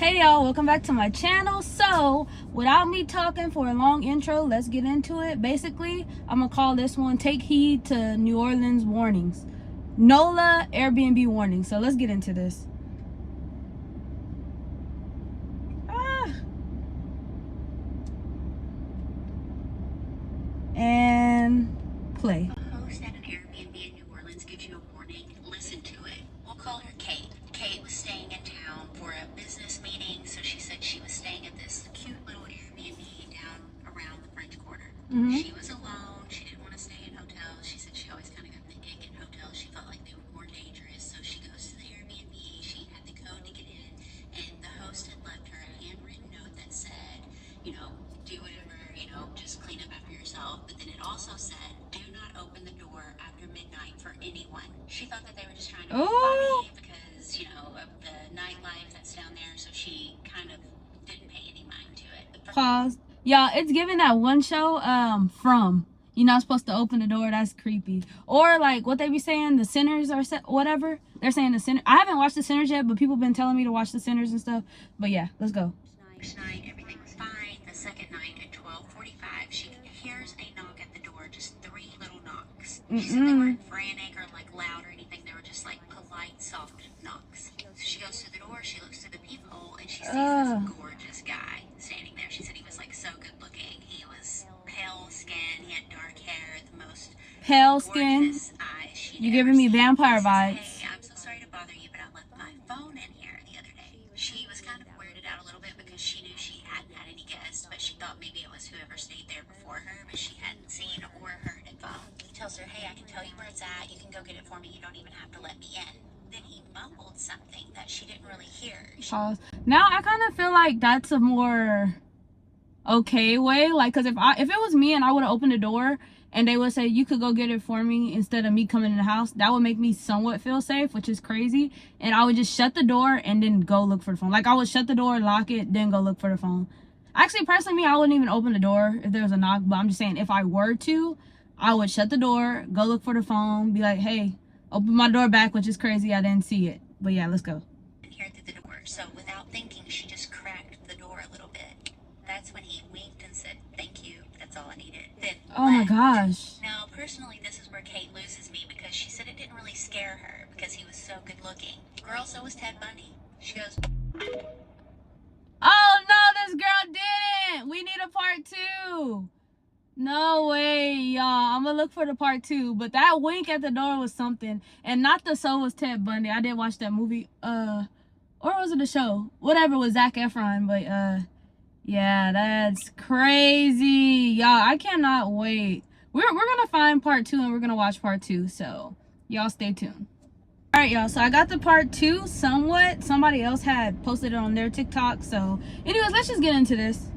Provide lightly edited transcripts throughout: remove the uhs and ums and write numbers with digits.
Hey y'all, welcome back to my channel. So without me talking for a long intro, let's get into it. Basically, I'm gonna call this one Take Heed to New Orleans Warnings. NOLA Airbnb warning. So let's get into this. And play. A host at an Airbnb in New Orleans gives you a warning. Listen to it. We'll call her Kate. Kate was staying in town for a business meeting, so she said she was staying at this cute little Airbnb down around the French Quarter. She was alone. She didn't want to stay in hotels. She said she always kind of got the ick in hotels. She felt like they were more dangerous, so she goes to the Airbnb. She had the code to get in, and the host had left her a handwritten note that said, do whatever, just clean up after yourself. But then it also said, do not open the door after midnight for anyone. She thought that they were just trying to be funny because, of the nightlife that's down there. So she kind of didn't pay any mind to it. Pause. Y'all, it's giving that one show, From. You're not supposed to open the door. That's creepy. Or like what they be saying, the Sinners or whatever. They're saying the Sinners. I haven't watched the Sinners yet, but people been telling me to watch the Sinners and stuff. But yeah, let's go. First night, everything was fine. The second night at 12:45, she hears a knock at the door, just 3 little knocks. She said they weren't frantic or like loud or anything. They were just like polite, soft knocks. So she goes to the door, she looks through the peephole, and she sees this gorgeous guy standing there. She said he was like so good looking. He was pale skin, he had dark hair, the most Pale skin. gorgeous eyes she'd You're ever giving me seen. vampire She says, vibes. Hey, I'm so sorry to bother you, but I left my phone in here the other day. She was kind of weirded out a little bit because she knew she hadn't had any guests, but she thought maybe it was whoever stayed there before her, but she hadn't seen or heard a phone. He tells her, hey, I can tell you where it's at. You can go get it for me. You don't even have to let me in. Then he mumbled something that she didn't really hear. Pause. Now I kind of feel like that's a more okay way. Like, cause if it was me and I would have opened the door and they would say you could go get it for me instead of me coming in the house, that would make me somewhat feel safe, which is crazy. And I would just shut the door and then go look for the phone. Like I would shut the door, lock it, then go look for the phone. Actually, personally, me, I wouldn't even open the door if there was a knock. But I'm just saying, if I were to, I would shut the door, go look for the phone, be like, hey, open my door back, which is crazy. I didn't see it. But yeah, let's go. And hear through the door. So without thinking, she just cracked the door a little bit. That's when he winked and said, thank you. That's all I needed. Then Oh my left. gosh. Now, personally, this is where Kate loses me because she said it didn't really scare her because he was so good looking. Girl, so was Ted Bundy. She goes, Oh no, this girl didn't. We need a part 2. No way, y'all. I'm gonna look for the part 2. But that wink at the door was something. And not the So Was Ted Bundy. I did watch that movie. Or was it the show? Whatever, with Zac Efron. But yeah, that's crazy. Y'all, I cannot wait. We're gonna find part 2 and we're gonna watch part 2. So y'all stay tuned. Alright, y'all, so I got the part 2 somewhat. Somebody else had posted it on their TikTok. So anyways, let's just get into this.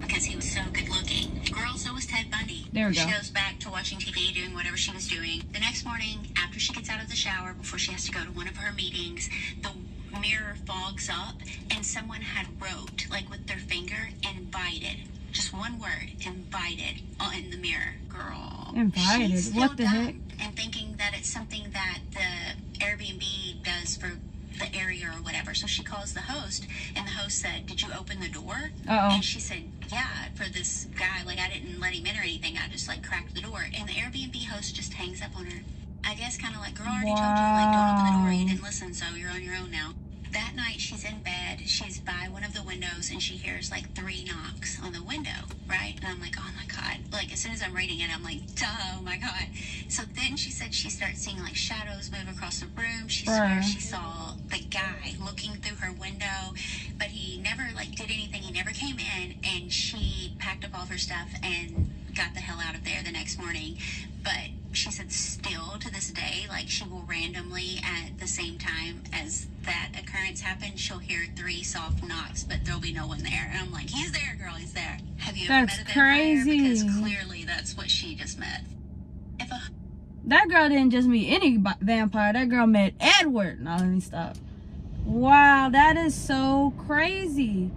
because he was so good looking. Girl, so was Ted Bundy. There we go. She goes back to watching TV, doing whatever she was doing. The next morning, after she gets out of the shower, before she has to go to one of her meetings, the mirror fogs up and someone had wrote, like with their finger, invited. Just one word, invited, in the mirror. Girl. Invited? She's still What the heck? dumb and thinking that it's something that the Airbnb does for the area or whatever. So she calls the host, and the host said, did you open the door? Uh-oh. And she said, yeah, for this guy, like I didn't let him in or anything. I just like cracked the door. And the Airbnb host just hangs up on her. I guess kind of like, girl, I already told you, like, don't open the door. You didn't listen, so you're on your own now. That night, she's in bed. She's by one of the windows, and she hears like 3 knocks on the window, right? And I'm like, oh my God. Like, as soon as I'm reading it, I'm like, duh, oh my God. So then she said she starts seeing like shadows move across the room. She swears she saw the guy looking through her window, but he never like did anything. He never came in, and she packed up all of her stuff and got the hell out of there the next morning. But she said still to this day, like she will randomly at the same time as that occurrence happened, she'll hear 3 soft knocks, but there'll be no one there. And I'm like, he's there, girl, he's there. Have you ever met a vampire? Crazy. Because clearly that's what she just met. If a That girl didn't just meet any vampire. That girl met Edward. No, let me stop. Wow, that is so crazy.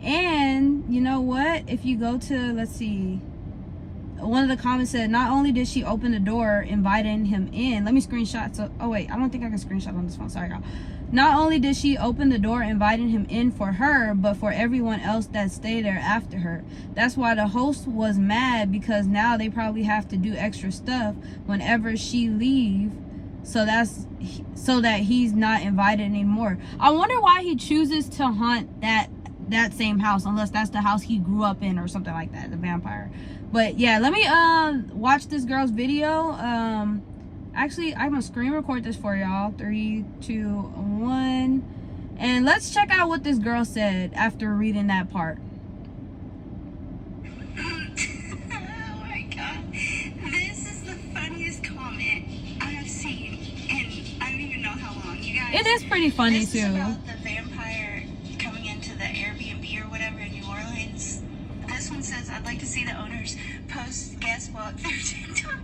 And you know what? If you go to, let's see, one of the comments said, not only did she open the door inviting him in, let me screenshot. So, oh wait, I don't think I can screenshot on this phone. Sorry, y'all. Not only did she open the door inviting him in for her, but for everyone else that stayed there after her. That's why the host was mad, because now they probably have to do extra stuff whenever she leave, so that he's not invited anymore. I wonder why he chooses to haunt that same house, unless that's the house he grew up in or something like that, the vampire. But yeah, let me watch this girl's video. Actually, I'm gonna screen record this for y'all. 3, 2, 1, and let's check out what this girl said after reading that part. Oh my god. This is the funniest comment I have seen in I don't even know how long. You guys, It is pretty funny this too. is about the vampire coming into the Airbnb or whatever in New Orleans. This one says, I'd like to see the owners post guest walk through TikTok.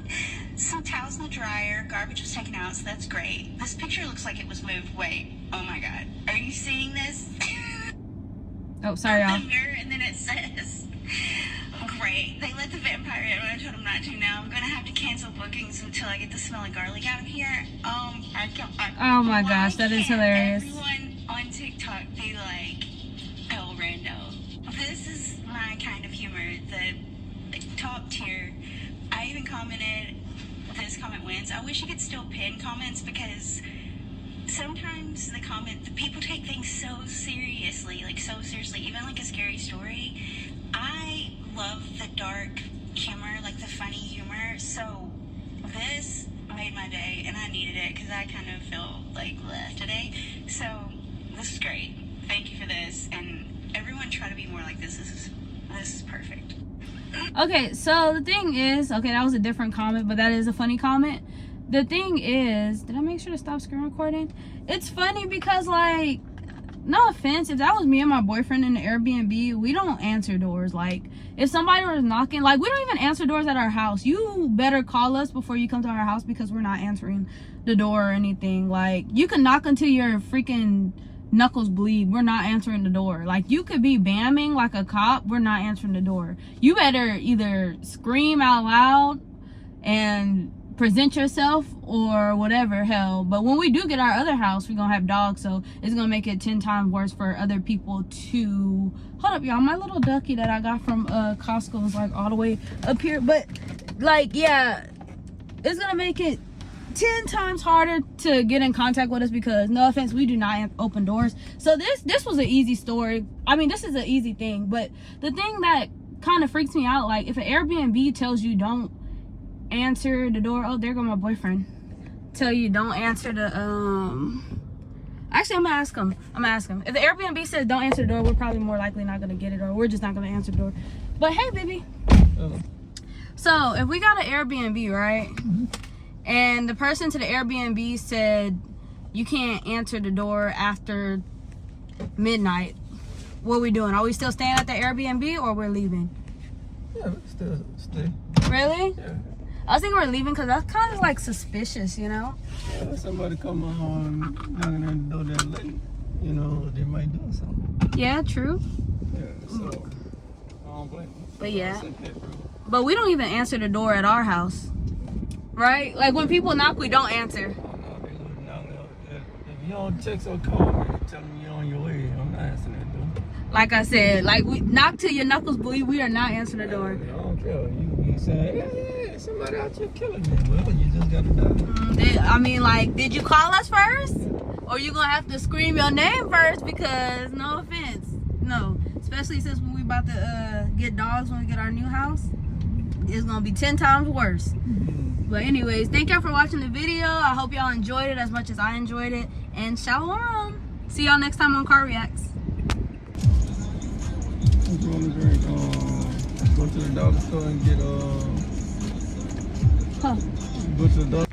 Some towels in the dryer, garbage was taken out, so that's great. This picture looks like it was moved. Wait, oh my god. Are you seeing this? Oh, sorry y'all. And then it says, great. They let the vampire in when I told them not to. Now I'm gonna have to cancel bookings until I get the smell of garlic out of here. Oh my gosh, that is hilarious. Everyone on TikTok be like, El Rando. This is my kind of humor, the top tier. I even commented, this comment wins. I wish you could still pin comments, because sometimes the people take things so seriously, like so seriously, even like a scary story. I love the dark humor, like the funny humor, so this made my day, and I needed it, because I kind of feel like bleh today. So this is great. Thank you for this, and everyone try to be more like this. This is perfect. Okay, so the thing is, okay, that was a different comment, but that is a funny comment. The thing is, did I make sure to stop screen recording? It's funny because, like, no offense, if that was me and my boyfriend in the Airbnb, we don't answer doors. Like, if somebody was knocking, like, we don't even answer doors at our house. You better call us before you come to our house, because we're not answering the door or anything. Like, you can knock until your freaking knuckles bleed. We're not answering the door. Like, you could be bamming like a cop. We're not answering the door. You better either scream out loud and present yourself or whatever, hell. But when we do get our other house, we're gonna have dogs, so it's gonna make it 10 times worse for other people to... Hold up, y'all. My little ducky that I got from Costco is like all the way up here. But like, yeah, it's gonna make it 10 times harder to get in contact with us, because no offense, we do not open doors. So this was an easy story. I mean, this is an easy thing, but the thing that kind of freaks me out, like, if an Airbnb tells you don't answer the door, oh, there go my boyfriend, tell you don't answer the actually, I'm gonna ask him if the Airbnb says don't answer the door, we're probably more likely not gonna get it, or we're just not gonna answer the door. But hey, baby, so if we got an Airbnb, right, and the person to the Airbnb said you can't answer the door after midnight, what are we doing? Are we still staying at the Airbnb, or we're leaving? Yeah, we still stay. Really? Yeah. I was thinking we're leaving, because that's kind of like suspicious, you know? Yeah, somebody come home knocking on the door that late, you know, they might do something. Yeah, true. Yeah, so I don't blame them. But yeah. But we don't even answer the door at our house. Right? Like, when people knock, we don't answer. If you don't text or call me, tell me you're on your way, I'm not answering that door. Like I said, like, we knock till your knuckles bleed, we are not answering the door. I don't care. You say, hey, somebody out here killing me. Well, you just gotta die. I mean, like, did you call us first? Or you gonna have to scream your name first? Because, no offense, no. Especially since when we about to get dogs when we get our new house, it's gonna be 10 times worse. But anyways, thank y'all for watching the video. I hope y'all enjoyed it as much as I enjoyed it. And shalom. See y'all next time on Car Reacts. I'm going to drink, go to the dollar store and get, go to the dollar